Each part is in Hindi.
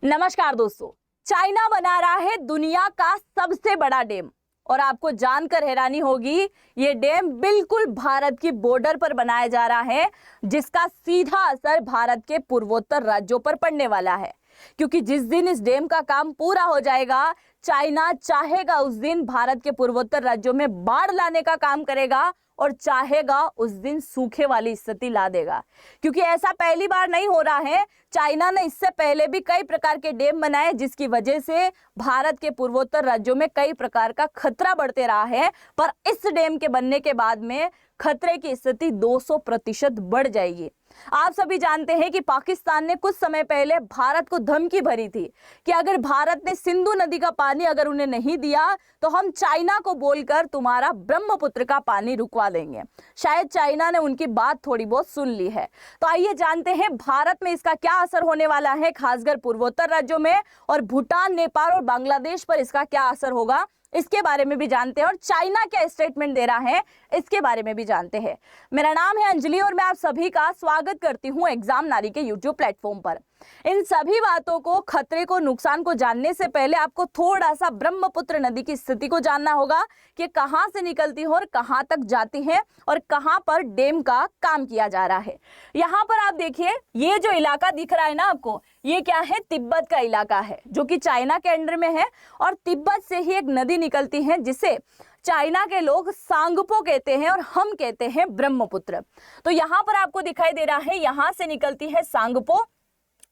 नमस्कार दोस्तों। चाइना बना रहा है दुनिया का सबसे बड़ा डैम और आपको जानकर हैरानी होगी, ये डैम बिल्कुल भारत की बॉर्डर पर बनाया जा रहा है, जिसका सीधा असर भारत के पूर्वोत्तर राज्यों पर पड़ने वाला है। क्योंकि जिस दिन इस डैम का काम पूरा हो जाएगा, चाइना चाहेगा उस दिन भारत के पूर्वोत्तर राज्यों में बाढ़ लाने का काम करेगा और चाहेगा उस दिन सूखे वाली स्थिति ला देगा। क्योंकि ऐसा पहली बार नहीं हो रहा है, चाइना ने इससे पहले भी कई प्रकार के डैम बनाए, जिसकी वजह से भारत के पूर्वोत्तर राज्यों में कई प्रकार का खतरा बढ़ते रहा है। पर इस डैम के बनने के बाद में खतरे की स्थिति 200% बढ़ जाएगी। आप सभी जानते हैं कि पाकिस्तान ने कुछ समय पहले भारत को धमकी भरी थी कि अगर भारत ने सिंधु नदी का पानी अगर उन्हें नहीं दिया तो हम चाइना को बोलकर तुम्हारा ब्रह्मपुत्र का पानी रुकवा देंगे। शायद चाइना ने उनकी बात थोड़ी बहुत सुन ली है। तो आइए जानते हैं भारत में इसका क्या असर होने वाला है, खासकर पूर्वोत्तर राज्यों में, और भूटान, नेपाल और बांग्लादेश पर इसका क्या असर होगा, इसके बारे में भी जानते हैं। और चाइना क्या स्टेटमेंट दे रहा है, इसके बारे में भी जानते हैं। मेरा नाम है अंजलि और मैं आप सभी का स्वागत करती हूं एग्जाम नारी के यूट्यूब प्लेटफॉर्म पर। इन सभी बातों को, खतरे को, नुकसान को जानने से पहले आपको थोड़ा सा ब्रह्मपुत्र नदी की स्थिति को जानना होगा कि कहां से निकलती है और कहां तक जाती है और कहां पर डैम का काम किया जा रहा है। यहां पर आप देखिए, ये जो इलाका दिख रहा है ना आपको, ये क्या है? तिब्बत का इलाका है, जो कि चाइना के अंडर में है। और तिब्बत से ही एक नदी निकलती है जिसे चाइना के लोग सांगपो कहते हैं और हम कहते हैं ब्रह्मपुत्र। तो यहाँ पर आपको दिखाई दे रहा है, यहाँ से निकलती है सांगपो।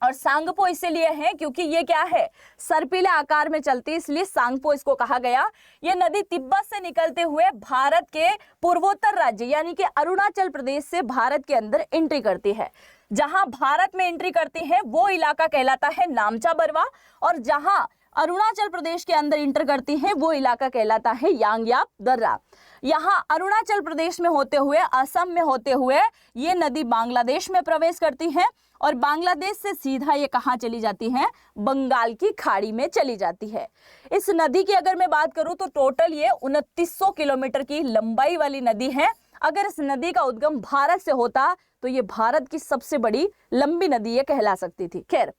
और सांगपो इसलिए है क्योंकि ये क्या है, सर्पिले आकार में चलती है, इसलिए सांगपो इसको कहा गया। ये नदी तिब्बत से निकलते हुए भारत के पूर्वोत्तर राज्य यानी कि अरुणाचल प्रदेश से भारत के अंदर एंट्री करती है। जहां भारत में एंट्री करती है वो इलाका कहलाता है नामचा बरवा, और जहां अरुणाचल प्रदेश के अंदर इंटर करती है वो इलाका कहलाता है यांगयाप दर्रा। यहाँ अरुणाचल प्रदेश में होते हुए, असम में होते हुए ये नदी बांग्लादेश में प्रवेश करती है और बांग्लादेश से सीधा ये कहाँ चली जाती है? बंगाल की खाड़ी में चली जाती है। इस नदी की अगर मैं बात करूं तो टोटल ये 2900 किलोमीटर की लंबाई वाली नदी है। अगर इस नदी का उद्गम भारत से होता तो ये भारत की सबसे बड़ी लंबी नदी ये कहला सकती थी। खैर,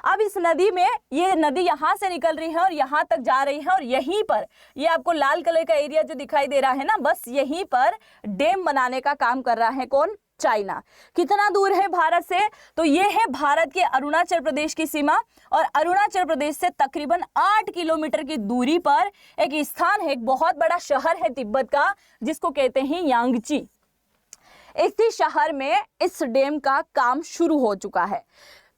अब इस नदी में, ये नदी यहाँ से निकल रही है और यहाँ तक जा रही है, और यहीं पर ये आपको लाल कलर का एरिया जो दिखाई दे रहा है ना, बस यहीं पर डैम बनाने का काम कर रहा है कौन? चाइना। कितना दूर है भारत से? तो ये है भारत के अरुणाचल प्रदेश की सीमा, और अरुणाचल प्रदेश से तकरीबन 8 किलोमीटर की दूरी पर एक स्थान है, एक बहुत बड़ा शहर है तिब्बत का, जिसको कहते हैं यांगची। इसी शहर में इस डैम का काम शुरू हो चुका है।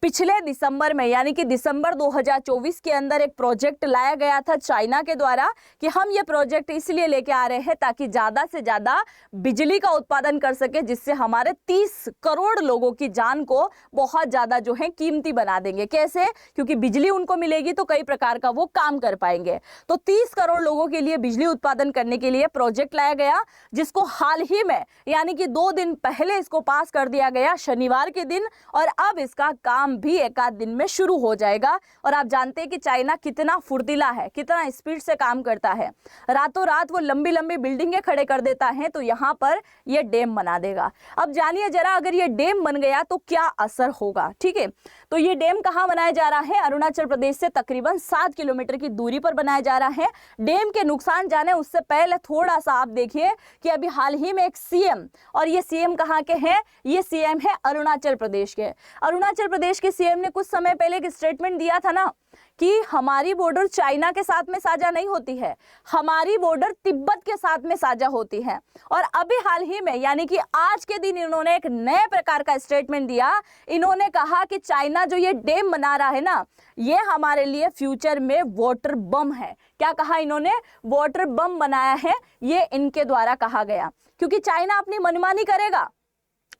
पिछले दिसंबर में, यानी कि दिसंबर 2024 के अंदर एक प्रोजेक्ट लाया गया था चाइना के द्वारा कि हम ये प्रोजेक्ट इसलिए लेके आ रहे हैं ताकि ज़्यादा से ज़्यादा बिजली का उत्पादन कर सके, जिससे हमारे 30 करोड़ लोगों की जान को बहुत ज़्यादा जो है कीमती बना देंगे। कैसे? क्योंकि बिजली उनको मिलेगी तो कई प्रकार का वो काम कर पाएंगे। तो 30 करोड़ लोगों के लिए बिजली उत्पादन करने के लिए प्रोजेक्ट लाया गया, जिसको हाल ही में, यानी कि 2 दिन पहले इसको पास कर दिया गया, शनिवार के दिन, और अब इसका काम भी एक आध दिन में शुरू हो जाएगा। और आप जानते हैं कि चाइना कितना फुर्तीला है, कितना स्पीड से काम करता है। रातों रात वो लंबी लंबी बिल्डिंगें खड़े कर देता है, तो यहाँ पर ये डैम बना देगा। अब जानिए जरा, अगर ये डैम बन गया तो क्या असर होगा। ठीक है, तो ये डैम कहाँ बनाया जा रहा है? अरुणाचल प्रदेश से तकरीबन 7 किलोमीटर की दूरी पर बनाया जा रहा है। डैम के नुकसान जाने उससे पहले थोड़ा सा आप देखिए कि अभी हाल ही में एक सीएम, और ये सीएम कहाँ के हैं? ये सीएम है अरुणाचल प्रदेश के। अरुणाचल प्रदेश के सीएम ने कुछ समय पहले एक स्टेटमेंट दिया था ना कि हमारी बॉर्डर चाइना के साथ में साझा नहीं होती है, हमारी बॉर्डर तिब्बत के साथ में साझा होती है। और अभी हाल ही में, यानी कि आज के दिन, इन्होंने एक नए प्रकार का स्टेटमेंट दिया। इन्होंने कहा कि चाइना जो ये डैम बना रहा है ना, ये हमारे लिए फ्यूचर में वाटर बम है। क्या कहा इन्होंने? वाटर बम बनाया है, ये इनके द्वारा कहा गया। क्योंकि चाइना अपनी मनमानी करेगा,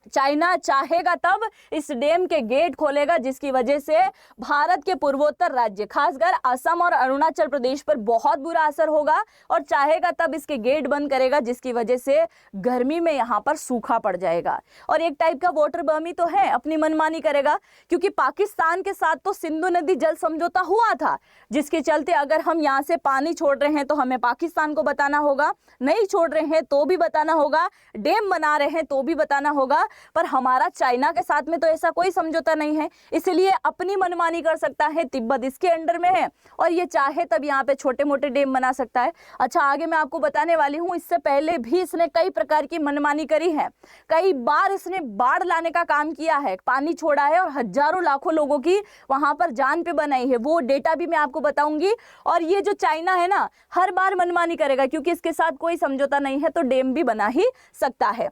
चाइना चाहेगा तब इस डैम के गेट खोलेगा, जिसकी वजह से भारत के पूर्वोत्तर राज्य, खासकर असम और अरुणाचल प्रदेश पर बहुत बुरा असर होगा, और चाहेगा तब इसके गेट बंद करेगा, जिसकी वजह से गर्मी में यहाँ पर सूखा पड़ जाएगा। और एक टाइप का वाटर बम ही तो है, अपनी मनमानी करेगा। क्योंकि पाकिस्तान के साथ तो सिंधु नदी जल समझौता हुआ था, जिसके चलते अगर हम यहाँ से पानी छोड़ रहे हैं तो हमें पाकिस्तान को बताना होगा, नहीं छोड़ रहे हैं तो भी बताना होगा, डैम बना रहे हैं तो भी बताना होगा। पर हमारा चाइना के साथ में तो ऐसा कोई समझौता नहीं है, इसलिए अपनी मनमानी कर सकता है। तिब्बत इसके अंडर में है और ये चाहे तब यहाँ पे छोटे मोटे डैम बना सकता है। अच्छा, आगे मैं आपको बताने वाली हूँ, इससे पहले भी इसने कई प्रकार की मनमानी करी है। कई बार इसने बाढ़ लाने का काम किया है, पानी छोड़ा है और हजारों लाखों लोगों की वहां पर जान पे बनाई है। वो डेटा भी मैं आपको बताऊंगी। और ये जो चाइना है ना, हर बार मनमानी करेगा क्योंकि इसके साथ कोई समझौता नहीं है, तो डैम भी बना ही सकता है।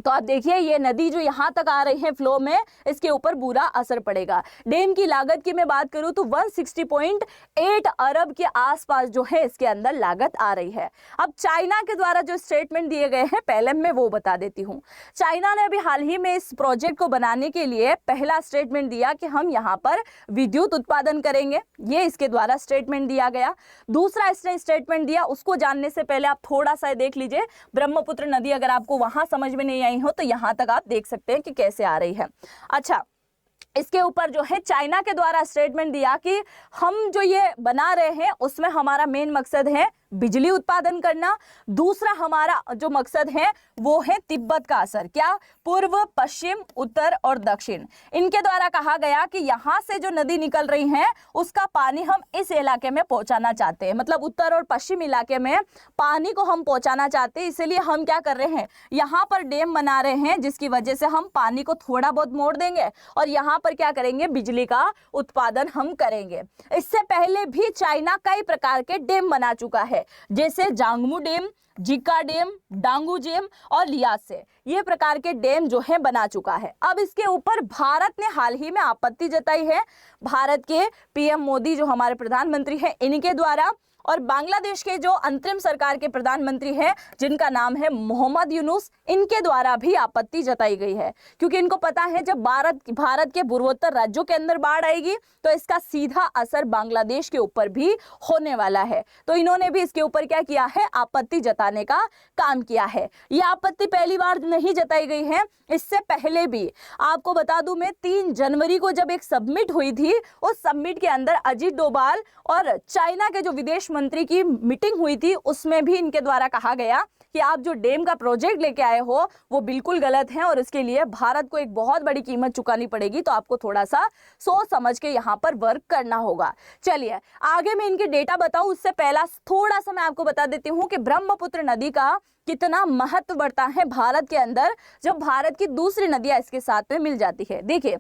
तो आप देखिए, ये नदी जो यहाँ तक आ रही है फ्लो में, इसके ऊपर बुरा असर पड़ेगा। डैम की लागत की मैं बात करूँ तो 160.8 अरब के आसपास जो है इसके अंदर लागत आ रही है। अब चाइना के द्वारा जो स्टेटमेंट दिए गए हैं, पहले मैं वो बता देती हूँ। चाइना ने अभी हाल ही में इस प्रोजेक्ट को बनाने के लिए पहला स्टेटमेंट दिया कि हम यहाँ पर विद्युत उत्पादन करेंगे, ये इसके द्वारा स्टेटमेंट दिया गया। दूसरा इसने स्टेटमेंट दिया, उसको जानने से पहले आप थोड़ा सा देख लीजिए ब्रह्मपुत्र नदी, अगर आपको वहां समझ में नहीं आई हो तो यहां तक आप देख सकते हैं कि कैसे आ रही है। अच्छा, इसके ऊपर जो है चाइना के द्वारा स्टेटमेंट दिया कि हम जो ये बना रहे हैं उसमें हमारा मेन मकसद है बिजली उत्पादन करना। दूसरा हमारा जो मकसद है वो है तिब्बत का असर, क्या, पूर्व, पश्चिम, उत्तर और दक्षिण। इनके द्वारा कहा गया कि यहाँ से जो नदी निकल रही है उसका पानी हम इस इलाके में पहुंचाना चाहते हैं, मतलब उत्तर और पश्चिम इलाके में पानी को हम पहुंचाना चाहते हैं। इसलिए हम क्या कर रहे हैं, यहाँ पर डैम बना रहे हैं जिसकी वजह से हम पानी को थोड़ा बहुत मोड़ देंगे और यहाँ पर क्या करेंगे, बिजली का उत्पादन हम करेंगे। इससे पहले भी चाइना कई प्रकार के डैम बना चुका है, जैसे जांगमू डैम, जिका डैम, डांगू डैम और लियासे, ये प्रकार के डैम जो है बना चुका है। अब इसके ऊपर भारत ने हाल ही में आपत्ति जताई है, भारत के पीएम मोदी जो हमारे प्रधानमंत्री हैं इनके द्वारा, और बांग्लादेश के जो अंतरिम सरकार के प्रधानमंत्री हैं जिनका नाम है मोहम्मद यूनुस, इनके द्वारा भी आपत्ति जताई गई है। क्योंकि इनको पता है जब भारत के पूर्वोत्तर राज्यों के अंदर बाढ़ आएगी तो इसका सीधा असर बांग्लादेश के ऊपर भी होने वाला है। तो इन्होंने भी इसके ऊपर क्या किया है, आपत्ति जताने का काम किया है। ये आपत्ति पहली बार नहीं जताई गई है, इससे पहले भी आपको बता दूं मैं 3 जनवरी को जब एक सबमिट हुई थी, उस सबमिट के अंदर अजीत डोभाल और चाइना के जो विदेश मंत्री की मीटिंग हुई थी, उसमें भी इनके द्वारा कहा गया कि आप जो डैम का प्रोजेक्ट लेके आए हो वो बिल्कुल गलत है और इसके लिए भारत को एक बहुत बड़ी कीमत चुकानी पड़ेगी, तो आपको थोड़ा सा सोच समझ के यहाँ पर वर्क करना होगा। चलिए आगे मैं इनके डेटा बताऊं, उससे पहला थोड़ा सा मैं आपको बता देती हूँ कि ब्रह्मपुत्र नदी का कितना महत्व बढ़ता है भारत के अंदर जब भारत की दूसरी नदियां इसके साथ में मिल जाती है। देखिए,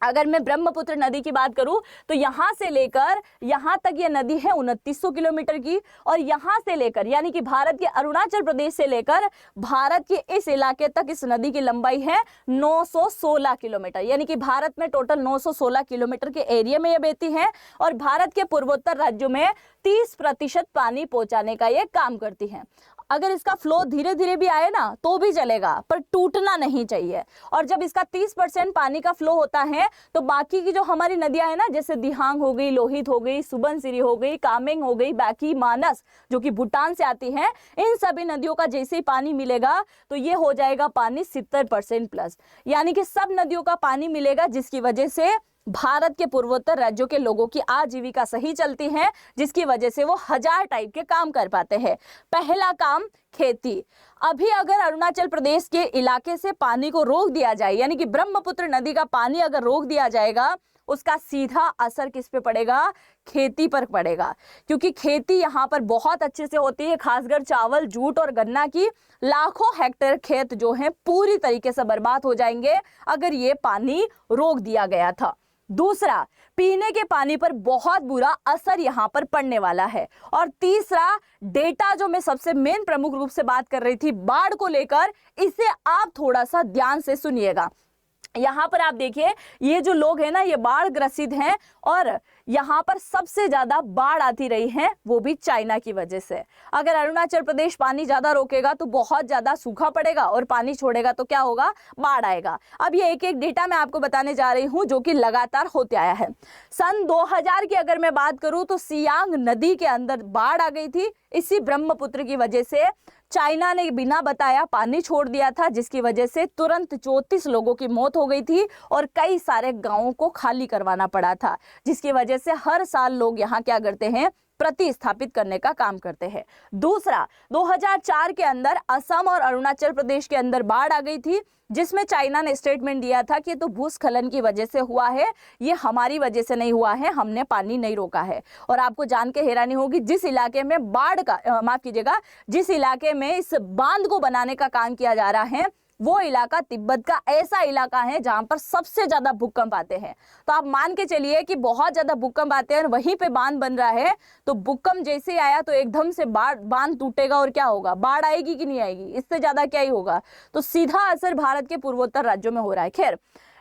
अगर मैं ब्रह्मपुत्र नदी की बात करूं तो यहां से लेकर यहां तक ये नदी है 2900 किलोमीटर की, और यहां से लेकर यानी कि भारत के अरुणाचल प्रदेश से लेकर भारत के इस इलाके तक इस नदी की लंबाई है 916 किलोमीटर, यानी कि भारत में टोटल 916 किलोमीटर के एरिया में ये बहती है और भारत के पूर्वोत्तर राज्यों में 30% पानी पहुंचाने का ये काम करती है। अगर इसका फ्लो धीरे धीरे भी आए ना तो भी चलेगा, पर टूटना नहीं चाहिए। और जब इसका 30% पानी का फ्लो होता है तो बाकी की जो हमारी नदियां है ना, जैसे दिहांग हो गई, लोहित हो गई, सुबनसिरी हो गई, कामेंग हो गई, बाकी मानस जो कि भूटान से आती है, इन सभी नदियों का जैसे ही पानी मिलेगा तो ये हो जाएगा पानी 70% प्लस, यानी कि सब नदियों का पानी मिलेगा, जिसकी वजह से भारत के पूर्वोत्तर राज्यों के लोगों की आजीविका सही चलती है, जिसकी वजह से वो 1000 टाइप के काम कर पाते हैं। पहला काम खेती। अभी अगर अरुणाचल प्रदेश के इलाके से पानी को रोक दिया जाए, यानी कि ब्रह्मपुत्र नदी का पानी अगर रोक दिया जाएगा, उसका सीधा असर किस पे पड़ेगा, खेती पर पड़ेगा। क्योंकि खेती यहाँ पर बहुत अच्छे से होती है, खासकर चावल, जूट और गन्ना की लाखों हेक्टेयर खेत जो हैं पूरी तरीके से बर्बाद हो जाएंगे अगर ये पानी रोक दिया गया था। दूसरा, पीने के पानी पर बहुत बुरा असर यहां पर पड़ने वाला है। और तीसरा डेटा जो मैं सबसे मेन प्रमुख रूप से बात कर रही थी बाढ़ को लेकर, इसे आप थोड़ा सा ध्यान से सुनिएगा। यहाँ पर आप देखिए, ये जो लोग हैं ना, ये बाढ़ ग्रसित हैं और यहाँ पर सबसे ज्यादा बाढ़ आती रही है, वो भी चाइना की वजह से। अगर अरुणाचल प्रदेश पानी ज्यादा रोकेगा तो बहुत ज्यादा सूखा पड़ेगा और पानी छोड़ेगा तो क्या होगा, बाढ़ आएगा। अब ये एक एक डेटा मैं आपको बताने जा रही हूँ जो कि लगातार होते आया है। सन 2000 की अगर मैं बात करूँ तो सियांग नदी के अंदर बाढ़ आ गई थी, इसी ब्रह्मपुत्र की वजह से। चाइना ने बिना बताया पानी छोड़ दिया था, जिसकी वजह से तुरंत 34 लोगों की मौत हो गई थी और कई सारे गांवों को खाली करवाना पड़ा था, जिसकी वजह से हर साल लोग यहाँ क्या करते हैं, प्रतिस्थापित करने का काम करते हैं। दूसरा, 2004 के अंदर असम और अरुणाचल प्रदेश के अंदर बाढ़ आ गई थी, जिसमें चाइना ने स्टेटमेंट दिया था कि ये तो भूस्खलन की वजह से हुआ है, ये हमारी वजह से नहीं हुआ है, हमने पानी नहीं रोका है। और आपको जान के हैरानी होगी, जिस इलाके में बाढ़ का माफ कीजिएगा, जिस इलाके में इस बांध को बनाने का काम किया जा रहा है, वो इलाका तिब्बत का ऐसा इलाका है जहां पर सबसे ज्यादा भूकंप आते हैं। तो आप मान के चलिए कि बहुत ज्यादा भूकंप आते हैं और वहीं पे बांध बन रहा है, तो भूकंप जैसे ही आया तो एकदम से बांध टूटेगा और क्या होगा, बाढ़ आएगी कि नहीं आएगी, इससे ज्यादा क्या ही होगा। तो सीधा असर भारत के पूर्वोत्तर राज्यों में हो रहा है। खैर,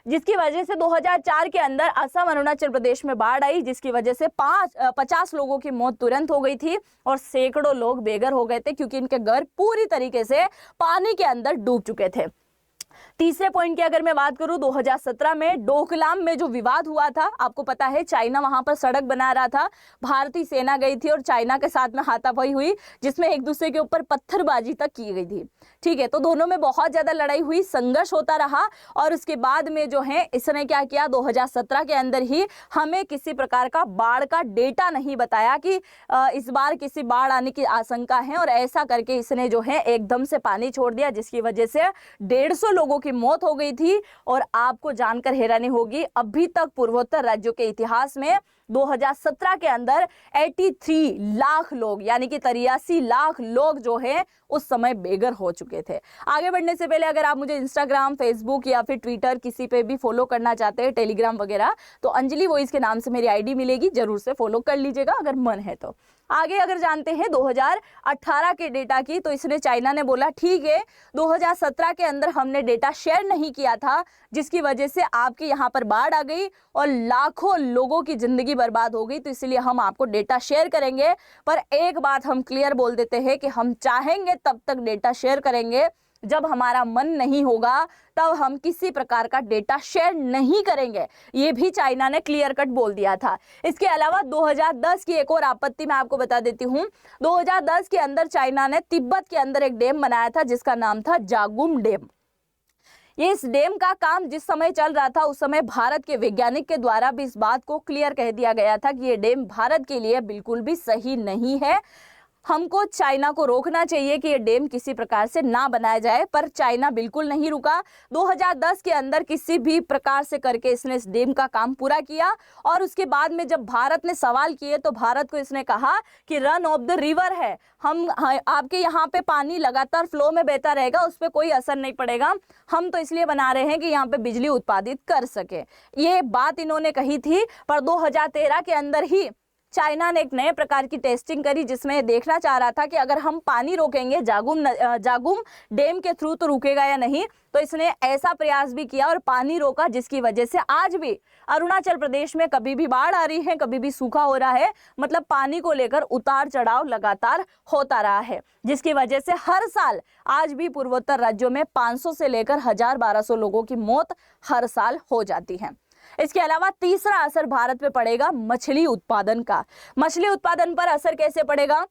जिसकी वजह से 2004 के अंदर असम अरुणाचल प्रदेश में बाढ़ आई, जिसकी वजह से 50 लोगों की मौत तुरंत हो गई थी और सैकड़ों लोग बेघर हो गए थे, क्योंकि इनके घर पूरी तरीके से पानी के अंदर डूब चुके थे। तीसरे पॉइंट की अगर मैं बात करूं, 2017 में डोकलाम में जो विवाद हुआ था, आपको पता है चाइना वहां पर सड़क बना रहा था, भारतीय सेना गई थी और चाइना के साथ में हाथापाई हुई, जिसमें एक दूसरे के ऊपर पत्थरबाजी तक की गई थी। ठीक है, तो दोनों में बहुत ज्यादा लड़ाई हुई, संघर्ष होता रहा और उसके बाद में जो है इसने क्या किया, 2017 के अंदर ही हमें किसी प्रकार का बाढ़ का डेटा नहीं बताया कि इस बार किसी बाढ़ आने की आशंका है, और ऐसा करके इसने जो है एकदम से पानी छोड़ दिया, जिसकी वजह से 150 लोगों की मौत हो गई थी। और आपको जानकर हैरानी होगी, अभी तक पूर्वोत्तर राज्यों के इतिहास में 2017 के अंदर 83 लाख लोग, यानी कि 83 लाख लोग जो है उस समय बेघर हो चुके थे। आगे बढ़ने से पहले अगर आप मुझे इंस्टाग्राम, फेसबुक या फिर ट्विटर किसी पे भी फॉलो करना चाहते हैं, टेलीग्राम वगैरह, तो अंजलि वॉइस के नाम से मेरी आईडी मिलेगी, जरूर से फॉलो कर लीजिएगा अगर मन है तो। आगे अगर जानते हैं 2018 के डेटा की, तो इसने चाइना ने बोला ठीक है, 2017 के अंदर हमने डेटा शेयर नहीं किया था, जिसकी वजह से आपके यहाँ पर बाढ़ आ गई और लाखों लोगों की जिंदगी बर्बाद हो गई, तो इसलिए हम आपको डेटा शेयर करेंगे। पर एक बात हम क्लियर बोल देते हैं कि हम चाहेंगे तब तक डेटा शेयर करेंगे, जब हमारा मन नहीं होगा तब हम किसी प्रकार का डेटा शेयर नहीं करेंगे। ये भी चाइना ने क्लियर कट बोल दिया था। इसके अलावा 2010 की एक और आपत्ति मैं आपको बता देती हूँ। 2010 के अंदर चाइना ने तिब्बत के अंदर एक डैम बनाया था, जिसका नाम था जागुम डैम। ये इस डैम का काम जिस समय चल रहा था, उस समय भारत के वैज्ञानिक के द्वारा भी इस बात को क्लियर कह दिया गया था कि ये डैम भारत के लिए बिल्कुल भी सही नहीं है, हमको चाइना को रोकना चाहिए कि ये डैम किसी प्रकार से ना बनाया जाए। पर चाइना बिल्कुल नहीं रुका। 2010 के अंदर किसी भी प्रकार से करके इसने इस डैम का काम पूरा किया, और उसके बाद में जब भारत ने सवाल किए तो भारत को इसने कहा कि रन ऑफ द रिवर है, हम आपके यहाँ पे पानी लगातार फ्लो में बहता रहेगा, उस पर कोई असर नहीं पड़ेगा, हम तो इसलिए बना रहे हैं कि यहाँ पे बिजली उत्पादित कर सके। ये बात इन्होंने कही थी। पर 2013 के अंदर ही चाइना ने एक नए प्रकार की टेस्टिंग करी, जिसमें देखना चाह रहा था कि अगर हम पानी रोकेंगे जागुम डैम के थ्रू तो रुकेगा या नहीं। तो इसने ऐसा प्रयास भी किया और पानी रोका, जिसकी वजह से आज भी अरुणाचल प्रदेश में कभी भी बाढ़ आ रही है, कभी भी सूखा हो रहा है, मतलब पानी को लेकर उतार चढ़ाव लगातार होता रहा है, जिसकी वजह से हर साल आज भी पूर्वोत्तर राज्यों में 500 से लेकर 1000-1200 लोगों की मौत हर साल हो जाती है। इसके अलावा तीसरा असर भारत पे पड़ेगा मछली उत्पादन का। मछली उत्पादन पर असर कैसे पड़ेगा?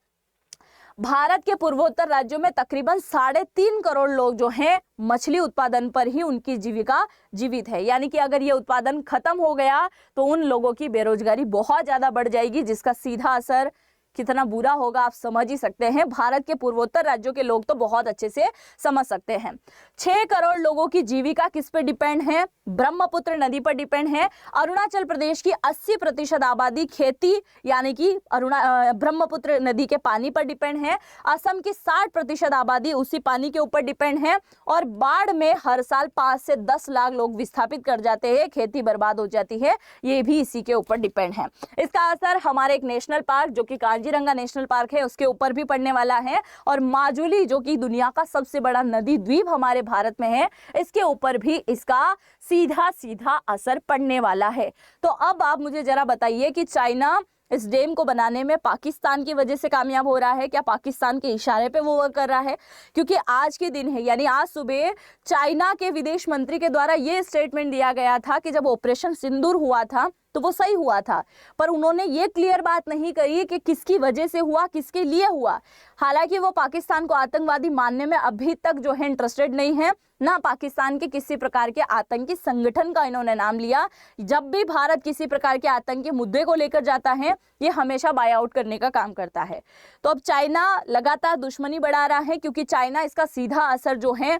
भारत के पूर्वोत्तर राज्यों में तकरीबन 3.5 करोड़ लोग जो हैं मछली उत्पादन पर ही उनकी जीविका जीवित है। यानी कि अगर ये उत्पादन खत्म हो गया तो उन लोगों की बेरोजगारी बहुत ज्यादा बढ़ जाएगी, जिसका सीधा असर कितना बुरा होगा आप समझ ही सकते हैं। भारत के पूर्वोत्तर राज्यों के लोग तो बहुत अच्छे से समझ सकते हैं। 6 करोड़ लोगों की जीविका किस पे डिपेंड है? ब्रह्मपुत्र नदी पर डिपेंड है। अरुणाचल प्रदेश की 80% आबादी खेती यानी कि ब्रह्मपुत्र नदी के पानी पर डिपेंड है। असम की 60% आबादी उसी पानी के ऊपर डिपेंड है। और बाढ़ में हर साल 5 से 10 लाख लोग विस्थापित कर जाते हैं, खेती बर्बाद हो जाती है, ये भी इसी के ऊपर डिपेंड है। इसका असर हमारे एक नेशनल पार्क जो कि काजीरंगा नेशनल पार्क है उसके ऊपर भी पड़ने वाला है, और माजुली जो कि दुनिया का सबसे बड़ा नदी द्वीप हमारे भारत में है, इसके ऊपर भी इसका सीधा सीधा असर पड़ने वाला है। तो अब आप मुझे जरा बताइए कि चाइना इस डैम को बनाने में पाकिस्तान की वजह से कामयाब हो रहा है क्या? पाकिस्तान के इशारे पे वो वर्क कर रहा है? क्योंकि आज के दिन है, यानी आज सुबह चाइना के विदेश मंत्री के द्वारा ये स्टेटमेंट दिया गया था कि जब ऑपरेशन सिंदूर हुआ था तो वो सही हुआ था। पर उन्होंने ये क्लियर बात नहीं करी कि किसकी वजह से हुआ, किसके लिए हुआ। हालांकि वो पाकिस्तान को आतंकवादी मानने में अभी तक जो है इंटरेस्टेड नहीं है, ना पाकिस्तान के किसी प्रकार के आतंकी संगठन का इन्होंने नाम लिया। जब भी भारत किसी प्रकार के आतंकी मुद्दे को लेकर जाता है, ये हमेशा बाय आउट करने का काम करता है। तो अब चाइना लगातार दुश्मनी बढ़ा रहा है, क्योंकि चाइना इसका सीधा असर जो है,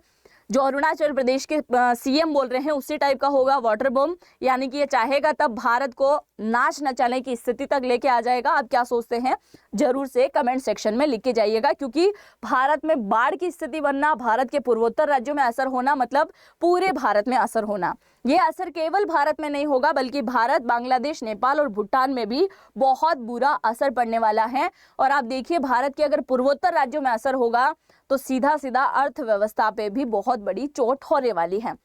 जो अरुणाचल प्रदेश के सीएम बोल रहे हैं उसी टाइप का होगा, वाटर बम। यानी कि ये चाहेगा तब भारत को नाच नचाने की स्थिति तक लेके आ जाएगा। आप क्या सोचते हैं जरूर से कमेंट सेक्शन में लिख के जाइएगा, क्योंकि भारत में बाढ़ की स्थिति बनना, भारत के पूर्वोत्तर राज्यों में असर होना, मतलब पूरे भारत में असर होना। ये असर केवल भारत में नहीं होगा, बल्कि भारत, बांग्लादेश, नेपाल और भूटान में भी बहुत बुरा असर पड़ने वाला है। और आप देखिए, भारत के अगर पूर्वोत्तर राज्यों में असर होगा तो सीधा सीधा अर्थव्यवस्था पे भी बहुत बड़ी चोट होने वाली है।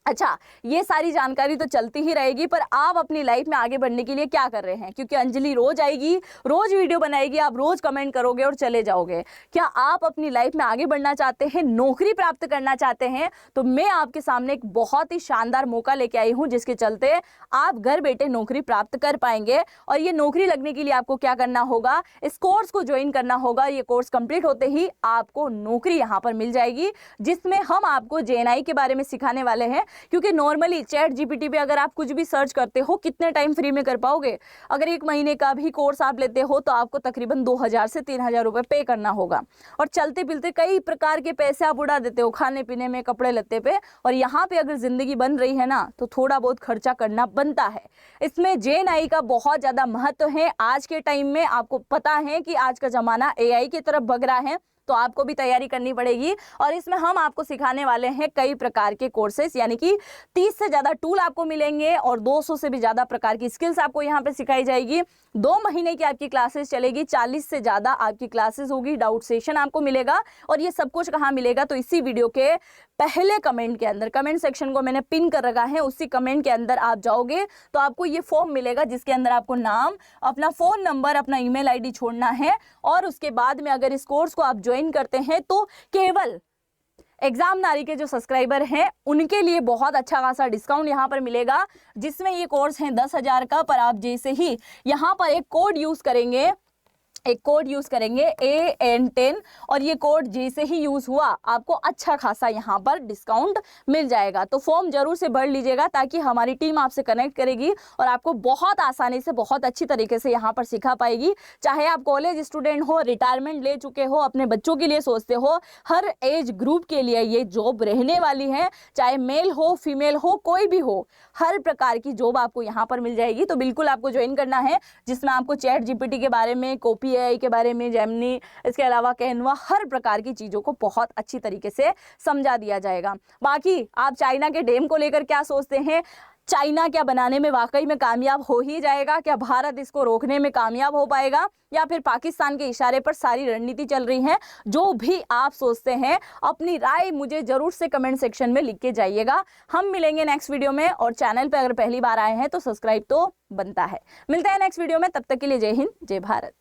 अच्छा, ये सारी जानकारी तो चलती ही रहेगी, पर आप अपनी लाइफ में आगे बढ़ने के लिए क्या कर रहे हैं? क्योंकि अंजलि रोज आएगी, रोज वीडियो बनाएगी, आप रोज कमेंट करोगे और चले जाओगे। क्या आप अपनी लाइफ में आगे बढ़ना चाहते हैं, नौकरी प्राप्त करना चाहते हैं? तो मैं आपके सामने एक बहुत ही शानदार मौका लेके आई हूं, जिसके चलते आप घर बैठे नौकरी प्राप्त कर पाएंगे। और ये नौकरी लगने के लिए आपको क्या करना होगा, इस कोर्स को ज्वाइन करना होगा। ये कोर्स कंप्लीट होते ही आपको नौकरी यहाँ पर मिल जाएगी, जिसमें हम आपको JNI के बारे में सिखाने वाले हैं। क्योंकि नॉर्मली चैट GPT पे अगर आप कुछ भी सर्च करते हो, कितने टाइम फ्री में कर पाओगे? अगर 1 महीने का भी कोर्स आप लेते हो तो आपको तकरीबन 2000 से 3000 रुपए पे करना होगा। और चलते फिरते कई प्रकार के पैसे आप उड़ा देते हो, खाने पीने में, कपड़े लत्ते पे। और यहाँ पे अगर जिंदगी बन रही है ना, तो थोड़ा बहुत खर्चा करना बनता है। इसमें JNI का बहुत ज्यादा महत्व है। आज के टाइम में आपको पता है कि आज का जमाना AI की तरफ भग रहा है, तो आपको भी तैयारी करनी पड़ेगी। और इसमें हम आपको सिखाने वाले हैं कई प्रकार के कोर्सेस, यानी कि 30 से ज़्यादा टूल आपको मिलेंगे और 200 से भी ज़्यादा प्रकार की स्किल्स आपको यहाँ पे सिखाई जाएगी। 2 महीने की आपकी क्लासेस चलेगी, 40 से ज़्यादा आपकी क्लासेस होगी, डाउट सेशन आपको मिलेगा। और ये सब कुछ कहाँ मिलेगा? तो इसी वीडियो के पहले कमेंट के अंदर, कमेंट सेक्शन को मैंने पिन कर रखा है, उसी कमेंट के अंदर आप जाओगे तो आपको ये फॉर्म मिलेगा, जिसके अंदर आपको नाम, अपना फ़ोन नंबर, अपना ईमेल ID छोड़ना है। और उसके बाद में अगर इस कोर्स को आप ज्वाइन करते हैं तो केवल एग्जाम नारी के जो सब्सक्राइबर हैं उनके लिए बहुत अच्छा खासा डिस्काउंट यहाँ पर मिलेगा, जिसमें ये कोर्स है 10,000 का। पर आप जैसे ही यहाँ पर एक कोड यूज़ करेंगे AN10, और ये कोड जैसे ही यूज़ हुआ आपको अच्छा खासा यहाँ पर डिस्काउंट मिल जाएगा। तो फॉर्म जरूर से भर लीजिएगा, ताकि हमारी टीम आपसे कनेक्ट करेगी और आपको बहुत आसानी से, बहुत अच्छी तरीके से यहाँ पर सिखा पाएगी। चाहे आप कॉलेज स्टूडेंट हो, रिटायरमेंट ले चुके हो, अपने बच्चों के लिए सोचते हो, हर एज ग्रुप के लिए ये जॉब रहने वाली है। चाहे मेल हो, फीमेल हो, कोई भी हो, हर प्रकार की जॉब आपको यहाँ पर मिल जाएगी। तो बिल्कुल आपको ज्वाइन करना है, जिसमें आपको चैट GPT के बारे में, कॉपी AI के बारे में, जेमिनी, इसके अलावा कैनवा, हर प्रकार की चीज़ों को बहुत अच्छी तरीके से समझा दिया जाएगा। बाकी आप चाइना के डैम को लेकर क्या सोचते हैं? चाइना क्या बनाने में वाकई में कामयाब हो ही जाएगा? क्या भारत इसको रोकने में कामयाब हो पाएगा, या फिर पाकिस्तान के इशारे पर सारी रणनीति चल रही है? जो भी आप सोचते हैं, अपनी राय मुझे जरूर से कमेंट सेक्शन में लिख के जाइएगा। हम मिलेंगे नेक्स्ट वीडियो में, और चैनल पे अगर पहली बार आए हैं तो सब्सक्राइब तो बनता है। मिलते हैं नेक्स्ट वीडियो में, तब तक के लिए जय हिंद, जय भारत।